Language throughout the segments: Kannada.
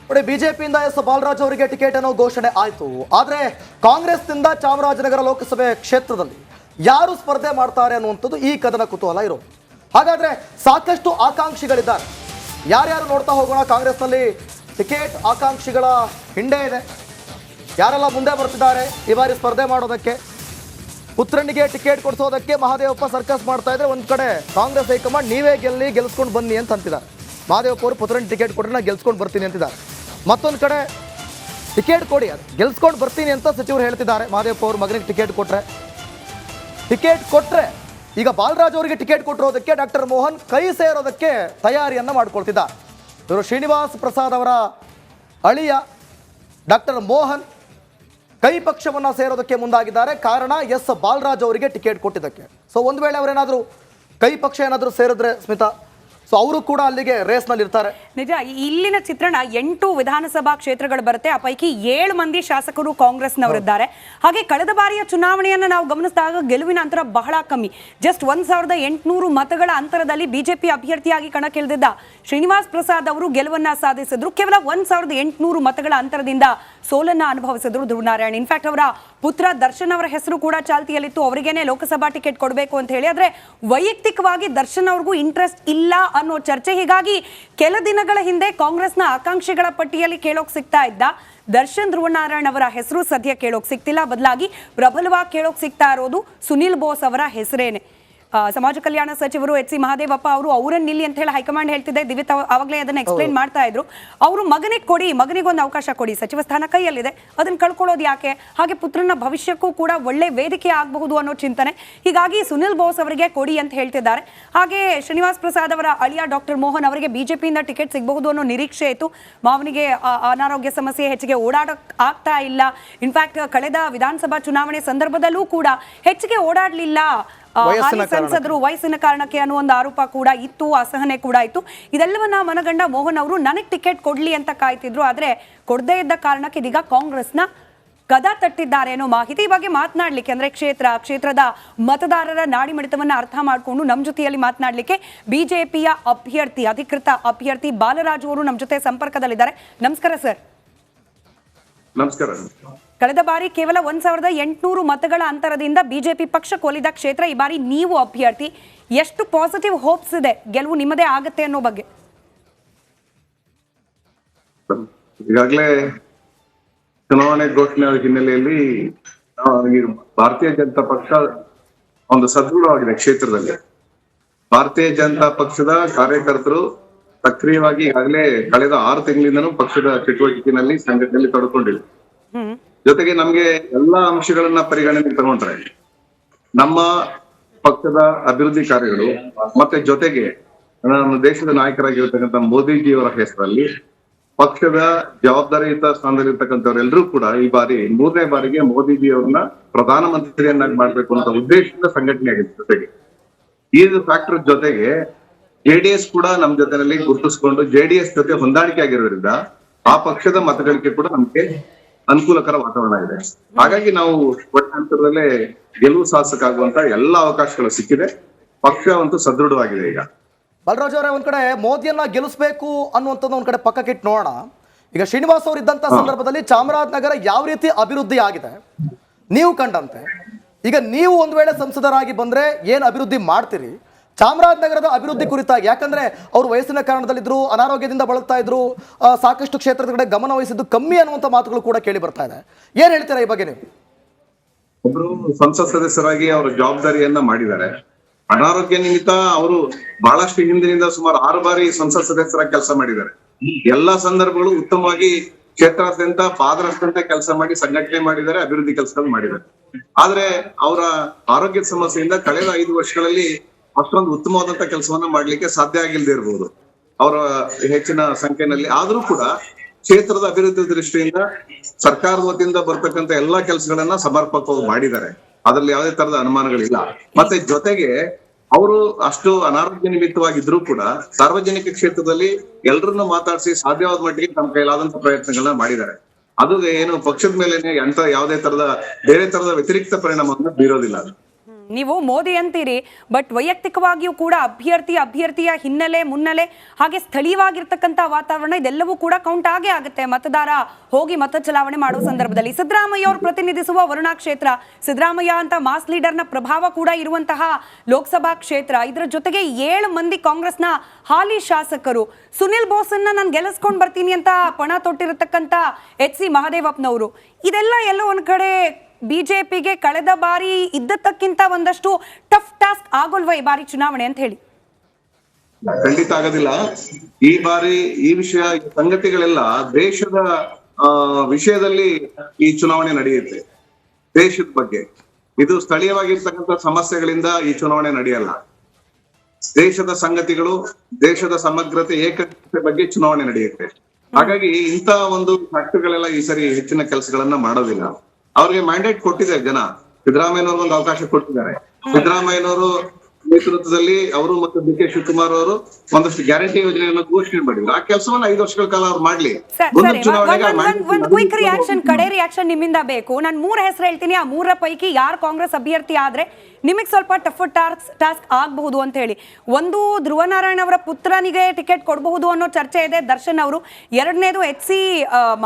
ನೋಡಿ, ಬಿಜೆಪಿಯಿಂದ ಎಸ್ ಬಾಲರಾಜ್ ಅವರಿಗೆ ಟಿಕೆಟ್ ಅನ್ನೋ ಘೋಷಣೆ ಆಯಿತು. ಆದರೆ ಕಾಂಗ್ರೆಸ್ನಿಂದ ಚಾಮರಾಜನಗರ ಲೋಕಸಭೆ ಕ್ಷೇತ್ರದಲ್ಲಿ ಯಾರು ಸ್ಪರ್ಧೆ ಮಾಡ್ತಾರೆ ಅನ್ನುವಂಥದ್ದು ಈ ಕದನ ಕುತೂಹಲ ಇರೋದು. ಹಾಗಾದ್ರೆ ಸಾಕಷ್ಟು ಆಕಾಂಕ್ಷಿಗಳಿದ್ದಾರೆ. ಯಾರ್ಯಾರು ನೋಡ್ತಾ ಹೋಗೋಣ. ಕಾಂಗ್ರೆಸ್ನಲ್ಲಿ ಟಿಕೆಟ್ ಆಕಾಂಕ್ಷಿಗಳ ಹಿಂಡೆ ಇದೆ. ಯಾರೆಲ್ಲ ಮುಂದೆ ಬರ್ತಿದ್ದಾರೆ ಈ ಬಾರಿ ಸ್ಪರ್ಧೆ ಮಾಡೋದಕ್ಕೆ? ಪುತ್ರನಿಗೆ ಟಿಕೆಟ್ ಕೊಡಿಸೋದಕ್ಕೆ ಮಹಾದೇವಪ್ಪ ಸರ್ಕಸ್ ಮಾಡ್ತಾ ಇದ್ರೆ ಒಂದು ಕಡೆ ಕಾಂಗ್ರೆಸ್ ಹೈಕಮಾಂಡ್ ನೀವೇ ಗೆಲ್ಲಿಸ್ಕೊಂಡು ಬನ್ನಿ ಅಂತ ಅಂತಿದ್ದಾರೆ. ಮಹಾದೇವಪ್ಪ ಅವರು ಪುತ್ರನಿಗೆ ಟಿಕೆಟ್ ಕೊಟ್ಟರೆ ನಾನು ಗೆಲ್ಸ್ಕೊಂಡು ಬರ್ತೀನಿ ಅಂತಿದ್ದಾರೆ. ಮತ್ತೊಂದು ಕಡೆ ಟಿಕೆಟ್ ಕೊಡಿ, ಅದು ಗೆಲ್ಸ್ಕೊಂಡು ಬರ್ತೀನಿ ಅಂತ ಸಚಿವರು ಹೇಳ್ತಿದ್ದಾರೆ. ಮಹಾದೇವಪ್ಪ ಅವರು ಮಗನಿಗೆ ಟಿಕೆಟ್ ಕೊಟ್ಟರೆ ಈಗ ಬಾಲರಾಜ್ ಅವರಿಗೆ ಟಿಕೆಟ್ ಕೊಟ್ಟಿರೋದಕ್ಕೆ ಡಾಕ್ಟರ್ ಮೋಹನ್ ಕೈ ಸೇರೋದಕ್ಕೆ ತಯಾರಿಯನ್ನು ಮಾಡ್ಕೊಳ್ತಿದ್ದಾರೆ. ಇವರು ಶ್ರೀನಿವಾಸ್ ಪ್ರಸಾದ್ ಅವರ ಅಳಿಯ ಡಾಕ್ಟರ್ ಮೋಹನ್ ಕೈ ಪಕ್ಷವನ್ನು ಸೇರೋದಕ್ಕೆ ಮುಂದಾಗಿದ್ದಾರೆ. ಕಾರಣ ಎಸ್ ಬಾಲರಾಜ್ ಅವರಿಗೆ ಟಿಕೆಟ್ ಕೊಟ್ಟಿದ್ದಕ್ಕೆ. ಸೊ ಒಂದು ವೇಳೆ ಅವರೇನಾದರೂ ಕೈ ಪಕ್ಷ ಏನಾದರೂ ಸೇರಿದ್ರೆ ಸ್ಮಿತಾ, ಸೊ ಅವರು ಕೂಡ ಅಲ್ಲಿಗೆ ರೇಸ್ನಲ್ಲಿ ಇರ್ತಾರೆ. ನಿಜ. ಇಲ್ಲಿನ ಚಿತ್ರಣ 8 ವಿಧಾನಸಭಾ ಕ್ಷೇತ್ರಗಳು ಬರುತ್ತೆ. ಆ ಪೈಕಿ 7 ಮಂದಿ ಶಾಸಕರು ಕಾಂಗ್ರೆಸ್ನವರಿದ್ದಾರೆ. ಹಾಗೆ ಕಳೆದ ಬಾರಿಯ ಚುನಾವಣೆಯನ್ನು ನಾವು ಗಮನಿಸಿದಾಗ ಗೆಲುವಿನ ಅಂತರ ಬಹಳ ಕಮ್ಮಿ. ಜಸ್ಟ್ 1800 ಮತಗಳ ಅಂತರದಲ್ಲಿ ಬಿಜೆಪಿ ಅಭ್ಯರ್ಥಿಯಾಗಿ ಕಣಕ್ಕಿಳಿದಿದ್ದ ಶ್ರೀನಿವಾಸ್ ಪ್ರಸಾದ್ ಅವರು ಗೆಲುವನ್ನ ಸಾಧಿಸಿದ್ರು. ಕೇವಲ 1800 ಮತಗಳ ಅಂತರದಿಂದ ಸೋಲನ್ನ ಅನುಭವಿಸಿದ್ರು ಧ್ರುವನಾರಾಯಣ್. ಇನ್ಫ್ಯಾಕ್ಟ್ ಅವರ ಪುತ್ರ ದರ್ಶನ್ ಅವರ ಹೆಸರು ಕೂಡ ಚಾಲ್ತಿಯಲ್ಲಿತ್ತು. ಅವರಿಗೇನೆ ಲೋಕಸಭಾ ಟಿಕೆಟ್ ಕೊಡಬೇಕು ಅಂತ ಹೇಳಿ. ಆದ್ರೆ ವೈಯಕ್ತಿಕವಾಗಿ ದರ್ಶನ್ ಅವ್ರಿಗೂ ಇಂಟ್ರೆಸ್ಟ್ ಇಲ್ಲ ಅನ್ನೋ ಚರ್ಚೆ. ಹೀಗಾಗಿ ಕೆಲ ದಿನಗಳ ಹಿಂದೆ ಕಾಂಗ್ರೆಸ್ನ ಆಕಾಂಕ್ಷಿಗಳ ಪಟ್ಟಿಯಲ್ಲಿ ಕೇಳೋಕ್ ಸಿಗ್ತಾ ಇದ್ದ ದರ್ಶನ್ ಧ್ರುವನಾರಾಯಣ್ ಅವರ ಹೆಸರು ಸದ್ಯ ಕೇಳೋಕ್ ಸಿಗ್ತಿಲ್ಲ. ಬದಲಾಗಿ ಪ್ರಬಲವಾಗಿ ಕೇಳೋಕ್ ಸಿಗ್ತಾ ಇರೋದು ಸುನಿಲ್ ಬೋಸ್ ಅವರ ಹೆಸರೇನೆ. ಸಮಾಜ ಕಲ್ಯಾಣ ಸಚಿವರು ಎಚ್ ಸಿ ಮಹದೇವಪ್ಪ ಅವರು ಅವರನ್ನ ನಿಲ್ಲಿ ಅಂತ ಹೇಳಿ ಹೈಕಮಾಂಡ್ ಹೇಳ್ತಿದ್ದೆ. ದಿವ್ಯ ಅವಾಗಲೇ ಅದನ್ನ ಎಕ್ಸ್ಪ್ಲೈನ್ ಮಾಡ್ತಾ ಇದ್ರು. ಅವರು ಮಗನಿಗೊಂದು ಅವಕಾಶ ಕೊಡಿ, ಸಚಿವ ಸ್ಥಾನ ಕೈಯಲ್ಲಿದೆ, ಅದನ್ನ ಕಳ್ಕೊಳ್ಳೋದು ಯಾಕೆ? ಹಾಗೆ ಪುತ್ರನ ಭವಿಷ್ಯಕ್ಕೂ ಕೂಡ ಒಳ್ಳೆ ವೇದಿಕೆ ಆಗಬಹುದು ಅನ್ನೋ ಚಿಂತನೆ. ಹೀಗಾಗಿ ಸುನಿಲ್ ಬೋಸ್ ಅವರಿಗೆ ಕೊಡಿ ಅಂತ ಹೇಳ್ತಿದ್ದಾರೆ. ಹಾಗೆ ಶ್ರೀನಿವಾಸ್ ಪ್ರಸಾದ್ ಅವರ ಅಳಿಯ ಡಾಕ್ಟರ್ ಮೋಹನ್ ಅವರಿಗೆ ಬಿಜೆಪಿಯಿಂದ ಟಿಕೆಟ್ ಸಿಗಬಹುದು ಅನ್ನೋ ನಿರೀಕ್ಷೆ ಇತ್ತು. ಮಾವನಿಗೆ ಅನಾರೋಗ್ಯ ಸಮಸ್ಯೆ, ಹೆಚ್ಚಿಗೆ ಓಡಾಡಕ್ ಆಗ್ತಾ ಇಲ್ಲ. ಇನ್ಫ್ಯಾಕ್ಟ್ ಕಳೆದ ವಿಧಾನಸಭಾ ಚುನಾವಣೆ ಸಂದರ್ಭದಲ್ಲೂ ಕೂಡ ಹೆಚ್ಚಿಗೆ ಓಡಾಡ್ಲಿಲ್ಲ ಸಂಸದರು ವಯಸ್ಸಿನ ಕಾರಣಕ್ಕೆ ಅನ್ನೋ ಒಂದು ಆರೋಪ ಕೂಡ ಇತ್ತು, ಅಸಹನೆ ಕೂಡ ಇತ್ತು. ಇದೆಲ್ಲವನ್ನ ಮನಗಂಡ ಮೋಹನ್ ಅವರು ನನಗೆ ಟಿಕೆಟ್ ಕೊಡ್ಲಿ ಅಂತ ಕಾಯ್ತಿದ್ರು. ಆದ್ರೆ ಕೊಡದೇ ಇದ್ದ ಕಾರಣಕ್ಕೆ ಇದೀಗ ಕಾಂಗ್ರೆಸ್ನ ಕದ ತಟ್ಟಿದ್ದಾರೆ ಅನ್ನೋ ಮಾಹಿತಿ. ಈ ಬಗ್ಗೆ ಮಾತನಾಡ್ಲಿಕ್ಕೆ ಅಂದ್ರೆ ಕ್ಷೇತ್ರದ ಮತದಾರರ ನಾಡಿಮಿಡಿತವನ್ನ ಅರ್ಥ ಮಾಡಿಕೊಂಡು ನಮ್ಮ ಜೊತೆಯಲ್ಲಿ ಮಾತನಾಡ್ಲಿಕ್ಕೆ ಬಿಜೆಪಿಯ ಅಧಿಕೃತ ಅಭ್ಯರ್ಥಿ ಬಾಲರಾಜ್ ಅವರು ನಮ್ಮ ಜೊತೆ ಸಂಪರ್ಕದಲ್ಲಿದ್ದಾರೆ. ನಮಸ್ಕಾರ ಸರ್. ನಮಸ್ಕಾರ. ಕಳೆದ ಬಾರಿ ಕೇವಲ 1800 ಮತಗಳ ಅಂತರದಿಂದ ಬಿಜೆಪಿ ಪಕ್ಷ ಕೊಲಿದ ಕ್ಷೇತ್ರ. ಈ ಬಾರಿ ನೀವು ಅಭ್ಯರ್ಥಿ. ಎಷ್ಟು ಪಾಸಿಟಿವ್ ಹೋಪ್ಸ್ ಇದೆ ಗೆಲುವು ನಿಮ್ಮದೇ ಆಗತ್ತೆ ಅನ್ನೋ ಬಗ್ಗೆ? ಈಗಾಗಲೇ ಚುನಾವಣೆ ಘೋಷಣೆ ಹಿನ್ನೆಲೆಯಲ್ಲಿ ಭಾರತೀಯ ಜನತಾ ಪಕ್ಷ ಒಂದು ಸದೃಢವಾಗಿದೆ ಕ್ಷೇತ್ರದಲ್ಲಿ. ಭಾರತೀಯ ಜನತಾ ಪಕ್ಷದ ಕಾರ್ಯಕರ್ತರು ಸಕ್ರಿಯವಾಗಿ ಈಗಾಗಲೇ ಕಳೆದ 6 ತಿಂಗಳಿಂದನೂ ಪಕ್ಷದ ಚಟುವಟಿಕೆಯಲ್ಲಿ ಸಂಘಟನೆಯಲ್ಲಿ ತೊಡಕೊಂಡಿದೆ. ಜೊತೆಗೆ ನಮ್ಗೆ ಎಲ್ಲಾ ಅಂಶಗಳನ್ನ ಪರಿಗಣನೆಗೆ ತಗೊಂಡ್ರೆ ನಮ್ಮ ಪಕ್ಷದ ಅಭಿವೃದ್ಧಿ ಕಾರ್ಯಗಳು ಮತ್ತೆ ಜೊತೆಗೆ ನಮ್ಮ ದೇಶದ ನಾಯಕರಾಗಿರ್ತಕ್ಕಂಥ ಮೋದಿಜಿಯವರ ಹೆಸರಲ್ಲಿ ಪಕ್ಷದ ಜವಾಬ್ದಾರಿಯುತ ಸ್ಥಾನದಲ್ಲಿರ್ತಕ್ಕಂಥವ್ರೆಲ್ಲರೂ ಕೂಡ ಈ ಬಾರಿ 3ನೇ ಬಾರಿಗೆ ಮೋದಿಜಿಯವ್ರನ್ನ ಪ್ರಧಾನಮಂತ್ರಿಯನ್ನಾಗಿ ಮಾಡ್ಬೇಕು ಅಂತ ಉದ್ದೇಶದಿಂದ ಸಂಘಟನೆ ಆಗಿದೆ. ಜೊತೆಗೆ ಈ ಫ್ಯಾಕ್ಟರ್ ಜೊತೆಗೆ ಜೆಡಿಎಸ್ ಕೂಡ ನಮ್ ಜೊತೆನಲ್ಲಿ ಗುರುತಿಸ್ಕೊಂಡು ಜೆಡಿಎಸ್ ಜೊತೆ ಹೊಂದಾಣಿಕೆ ಆಗಿರೋದ್ರಿಂದ ಆ ಪಕ್ಷದ ಮತಗಳಿಕೆ ಕೂಡ ನಮ್ಗೆ ಅನುಕೂಲಕರ ವಾತಾವರಣ ಇದೆ. ಹಾಗಾಗಿ ನಾವು ಒಟ್ಟ ಅಂತರದಲ್ಲೇ ಗೆಲುವು ಸಾಧಿಸಕ್ಕಾಗುವಂತ ಎಲ್ಲಾ ಅವಕಾಶಗಳು ಸಿಕ್ಕಿದೆ. ಪಕ್ಷ ಅಂತೂ ಸದೃಢವಾಗಿದೆ. ಈಗ ಬಾಲರಾಜ್ ಅವರೇ, ಒಂದ್ ಕಡೆ ಮೋದಿಯನ್ನ ಗೆಲ್ಲಿಸಬೇಕು ಅನ್ನುವಂಥದ್ದು ಒಂದ್ ಕಡೆ ಪಕ್ಕಕ್ಕಿಟ್ಟು ನೋಡೋಣ. ಈಗ ಶ್ರೀನಿವಾಸ್ ಅವರು ಇದ್ದಂತ ಸಂದರ್ಭದಲ್ಲಿ ಚಾಮರಾಜನಗರ ಯಾವ ರೀತಿ ಅಭಿವೃದ್ಧಿ ಆಗಿದೆ ನೀವು ಕಂಡಂತೆ, ಈಗ ನೀವು ಒಂದ್ ವೇಳೆ ಸಂಸದರಾಗಿ ಬಂದ್ರೆ ಏನ್ ಅಭಿವೃದ್ಧಿ ಮಾಡ್ತೀರಿ ಚಾಮರಾಜನಗರದ ಅಭಿವೃದ್ಧಿ ಕುರಿತಾಗಿ? ಯಾಕಂದ್ರೆ ಅವರು ವಯಸ್ಸಿನ ಕಾರಣದಲ್ಲಿದ್ರು, ಅನಾರೋಗ್ಯದಿಂದ ಬಳಲ್ತಾ ಇದ್ರು, ಸಾಕಷ್ಟು ಕ್ಷೇತ್ರದ ಕಡೆ ಗಮನ ವಹಿಸಿದ್ದು ಕಮ್ಮಿ ಅನ್ನುವಂಥ ಮಾತುಗಳು ಕೂಡ ಕೇಳಿ ಬರ್ತಾ ಇದೆ. ಏನ್ ಹೇಳ್ತೀರಾ ಈ ಬಗ್ಗೆ ನೀವು? ಒಬ್ರು ಸಂಸತ್ ಸದಸ್ಯರಾಗಿ ಅವರ ಜವಾಬ್ದಾರಿಯನ್ನ ಮಾಡಿದ್ದಾರೆ. ಅನಾರೋಗ್ಯ ನಿಮಿತ್ತ ಅವರು ಬಹಳಷ್ಟು ಹಿಂದಿನಿಂದ ಸುಮಾರು 6 ಬಾರಿ ಸಂಸತ್ ಸದಸ್ಯರಾಗಿ ಕೆಲಸ ಮಾಡಿದ್ದಾರೆ. ಎಲ್ಲಾ ಸಂದರ್ಭಗಳು ಉತ್ತಮವಾಗಿ ಕ್ಷೇತ್ರಾದ್ಯಂತ ಪಾದರಸ್ತಂತೆ ಕೆಲಸ ಮಾಡಿ ಸಂಘಟನೆ ಮಾಡಿದ್ದಾರೆ, ಅಭಿವೃದ್ಧಿ ಕೆಲಸಗಳು ಮಾಡಿದ್ದಾರೆ. ಆದ್ರೆ ಅವರ ಆರೋಗ್ಯದ ಸಮಸ್ಯೆಯಿಂದ ಕಳೆದ 5 ವರ್ಷಗಳಲ್ಲಿ ಅಷ್ಟೊಂದು ಉತ್ತಮವಾದಂತ ಕೆಲಸವನ್ನ ಮಾಡ್ಲಿಕ್ಕೆ ಸಾಧ್ಯ ಆಗಿಲ್ಲದೆ ಇರಬಹುದು ಅವರ ಹೆಚ್ಚಿನ ಸಂಖ್ಯೆಯಲ್ಲಿ. ಆದ್ರೂ ಕೂಡ ಕ್ಷೇತ್ರದ ಅಭಿವೃದ್ಧಿ ದೃಷ್ಟಿಯಿಂದ ಸರ್ಕಾರದ ವತಿಯಿಂದ ಬರ್ತಕ್ಕಂಥ ಎಲ್ಲಾ ಕೆಲಸಗಳನ್ನ ಸಮರ್ಪಕವಾಗಿ ಮಾಡಿದ್ದಾರೆ. ಅದ್ರಲ್ಲಿ ಯಾವುದೇ ತರದ ಅನುಮಾನಗಳಿಲ್ಲ. ಮತ್ತೆ ಜೊತೆಗೆ ಅವರು ಅಷ್ಟು ಅನಾರೋಗ್ಯ ನಿಮಿತ್ತವಾಗಿದ್ರು ಕೂಡ ಸಾರ್ವಜನಿಕ ಕ್ಷೇತ್ರದಲ್ಲಿ ಎಲ್ಲರನ್ನು ಮಾತಾಡಿಸಿ ಸಾಧ್ಯವಾದ ಮಟ್ಟಿಗೆ ತಮ್ಮ ಕೈಲಾದಂತ ಪ್ರಯತ್ನಗಳನ್ನ ಮಾಡಿದ್ದಾರೆ. ಅದು ಏನು ಪಕ್ಷದ ಮೇಲೆ ಅಂತ ಯಾವುದೇ ತರದ ಬೇರೆ ತರದ ವ್ಯತಿರಿಕ್ತ ಪರಿಣಾಮವನ್ನು ಬೀರೋದಿಲ್ಲ. ನೀವು ಮೋದಿ ಅಂತೀರಿ, ಬಟ್ ವೈಯಕ್ತಿಕವಾಗಿಯೂ ಕೂಡ ಅಭ್ಯರ್ಥಿಯ ಹಿನ್ನೆಲೆ ಮುನ್ನೆಲೆ ಹಾಗೆ ಸ್ಥಳೀಯವಾಗಿರ್ತಕ್ಕಂಥ ವಾತಾವರಣ ಇದೆಲ್ಲವೂ ಕೂಡ ಕೌಂಟ್ ಆಗೇ ಆಗುತ್ತೆ ಮತದಾರ ಹೋಗಿ ಮತ ಚಲಾವಣೆ ಮಾಡುವ ಸಂದರ್ಭದಲ್ಲಿ. ಸಿದ್ದರಾಮಯ್ಯ ಅವರು ಪ್ರತಿನಿಧಿಸುವ ವರುಣಾ ಕ್ಷೇತ್ರ, ಸಿದ್ದರಾಮಯ್ಯ ಅಂತ ಮಾಸ್ ಲೀಡರ್ನ ಪ್ರಭಾವ ಕೂಡ ಇರುವಂತಹ ಲೋಕಸಭಾ ಕ್ಷೇತ್ರ, ಇದರ ಜೊತೆಗೆ 7 ಮಂದಿ ಕಾಂಗ್ರೆಸ್ನ ಹಾಲಿ ಶಾಸಕರು, ಸುನಿಲ್ ಬೋಸನ್ನ ನಾನು ಗೆಲ್ಲಿಸ್ಕೊಂಡು ಬರ್ತೀನಿ ಅಂತ ಪಣ ತೊಟ್ಟಿರತಕ್ಕಂಥ HC ಮಹದೇವಪ್ಪನವರು, ಇದೆಲ್ಲ ಎಲ್ಲೋ ಒಂದ್ ಕಡೆ ಬಿಜೆಪಿಗೆ ಕಳೆದ ಬಾರಿ ಇದ್ದಕ್ಕಿಂತ ಒಂದಷ್ಟು ಟಫ್ ಟಾಸ್ಕ್ ಆಗೋಲ್ವಾ ಈ ಬಾರಿ ಚುನಾವಣೆ ಅಂತ ಹೇಳಿ? ಖಂಡಿತ ಆಗೋದಿಲ್ಲ. ಈ ಬಾರಿ ಈ ವಿಷಯ ಈ ಸಂಗತಿಗಳೆಲ್ಲ ದೇಶದ ವಿಷಯದಲ್ಲಿ ಈ ಚುನಾವಣೆ ನಡೆಯುತ್ತೆ. ದೇಶದ ಬಗ್ಗೆ ಇದು ಸ್ಥಳೀಯವಾಗಿರ್ತಕ್ಕಂಥ ಸಮಸ್ಯೆಗಳಿಂದ ಈ ಚುನಾವಣೆ ನಡೆಯಲ್ಲ. ದೇಶದ ಸಂಗತಿಗಳು, ದೇಶದ ಸಮಗ್ರತೆ, ಏಕತೆ ಬಗ್ಗೆ ಚುನಾವಣೆ ನಡೆಯುತ್ತೆ. ಹಾಗಾಗಿ ಇಂಥ ಒಂದು ಫ್ಯಾಕ್ಟರ್ಗಳೆಲ್ಲ ಈ ಸರಿ ಹೆಚ್ಚಿನ ಕೆಲಸಗಳನ್ನ ಮಾಡೋದಿಲ್ಲ. ಅವ್ರಿಗೆ ಮ್ಯಾಂಡೇಟ್ ಕೊಟ್ಟಿದ್ದಾರೆ ಜನ. ಸಿದ್ದರಾಮಯ್ಯನವರು ಒಂದು ಅವಕಾಶ ಕೊಟ್ಟಿದ್ದಾರೆ. ಸಿದ್ದರಾಮಯ್ಯನವರು ನೇತೃತ್ವದಲ್ಲಿ ಅವರು ಮತ್ತು DK ಶಿವಕುಮಾರ್ ಅವರು ಒಂದಷ್ಟು ಗ್ಯಾರಂಟಿ ಯೋಜನೆಯನ್ನು ಘೋಷಣೆ ಮಾಡಿದ್ರು. ಆ ಕೆಲಸವನ್ನ 5 ವರ್ಷಗಳ ಕಾಲ ಅವ್ರು ಮಾಡ್ಲಿ. ಒಂದು ಕ್ವಿಕ್ ರಿಯಾಕ್ಷನ್, ಕಡೆ ರಿಯಾಕ್ಷನ್ ನಿಮ್ಮಿಂದ ಬೇಕು. ನಾನು 3 ಹೆಸರು ಹೇಳ್ತೀನಿ, ಆ 3ರ ಪೈಕಿ ಯಾರು ಕಾಂಗ್ರೆಸ್ ಅಭ್ಯರ್ಥಿ ಆದ್ರೆ ನಿಮಗೆ ಸ್ವಲ್ಪ ಟಫ್ ಟಾಸ್ಕ್ ಆಗಬಹುದು ಅಂತ ಹೇಳಿ. ಒಂದು, ಧ್ರುವನಾರಾಯಣ್ ಅವರ ಪುತ್ರನಿಗೆ ಟಿಕೆಟ್ ಕೊಡಬಹುದು ಅನ್ನೋ ಚರ್ಚೆ ಇದೆ, ದರ್ಶನ್ ಅವರು. 2ನೇದು HC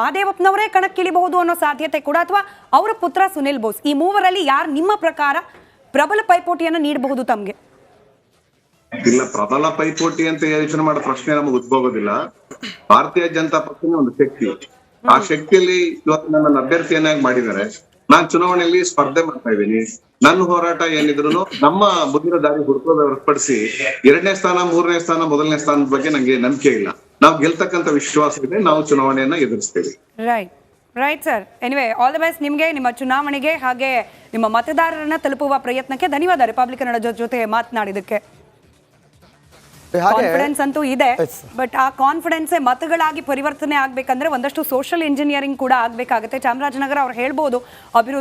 ಮಹದೇವಪ್ಪನವರೇ ಕಣಕ್ಕಿಳಿಬಹುದು ಅನ್ನೋ ಸಾಧ್ಯತೆ ಕೂಡ, ಅಥವಾ ಅವರ ಪುತ್ರ ಸುನಿಲ್ ಬೋಸ್. ಈ 3ರಲ್ಲಿ ಯಾರು ನಿಮ್ಮ ಪ್ರಕಾರ ಪ್ರಬಲ ಪೈಪೋಟಿಯನ್ನು ನೀಡಬಹುದು ತಮ್ಗೆ? ಇಲ್ಲ, ಪ್ರಬಲ ಪೈಪೋಟಿ ಅಂತ ಯೋಚನೆ ಮಾಡೋ ಪ್ರಶ್ನೆ ನಮಗೆ ಉದ್ಭವೋದಿಲ್ಲ. ಭಾರತೀಯ ಜನತಾ ಪಕ್ಷನೇ ಒಂದು ಶಕ್ತಿ. ಆ ಶಕ್ತಿಯಲ್ಲಿ ಇವತ್ತು ನನ್ನ ಅಭ್ಯರ್ಥಿಯನ್ನಾಗಿ ಮಾಡಿದ್ದಾರೆ. ನಾನ್ ಚುನಾವಣೆಯಲ್ಲಿ ಸ್ಪರ್ಧೆ ಮಾಡ್ತಾ ಇದ್ದೀನಿ. ನನ್ನ ಹೋರಾಟ ಏನಿದ್ರು ನಮ್ಮ ಮುಂದಿನ ದಾರಿ ಹುಡುಕೋದು ಹೊರತುಪಡಿಸಿ 2ನೇ ಸ್ಥಾನ, 3ನೇ ಸ್ಥಾನ, 1ನೇ ಸ್ಥಾನದ ಬಗ್ಗೆ ನಂಗೆ ನಂಬಿಕೆ ಇಲ್ಲ. ನಾವು ಗೆಲ್ತಕ್ಕಂಥ ವಿಶ್ವಾಸ ಇದೆ. ನಾವು ಚುನಾವಣೆಯನ್ನ ಎದುರಿಸ್ತೇವೆ. Right sir. Anyway, all the best ನಿಮಗೆ, ನಿಮ್ಮ ಚುನಾವಣೆಗೆ, ಹಾಗೆ ನಿಮ್ಮ ಮತದಾರರನ್ನ ತಲುಪುವ ಪ್ರಯತ್ನಕ್ಕೆ. ಧನ್ಯವಾದ ರಿಪಬ್ಲಿಕ್ ಕನ್ನಡ ಜೊತೆ ಮಾತನಾಡಿದಕ್ಕೆ. ಕಾನ್ಫಿಡೆನ್ಸ್ ಅಂತೂ ಇದೆ, ಬಟ್ ಆ ಕಾನ್ಫಿಡೆನ್ಸ್ ಮತಗಳಾಗಿ ಪರಿವರ್ತನೆ ಆಗ್ಬೇಕಂದ್ರೆ ಒಂದಷ್ಟು ಸೋಷಿಯಲ್ ಇಂಜಿನಿಯರಿಂಗ್ ಕೂಡ ಆಗ್ಬೇಕಾಗುತ್ತೆ. ಚಾಮರಾಜನಗರ ಅವ್ರು ಹೇಳ್ಬೋದು ಅಭಿವೃದ್ಧಿ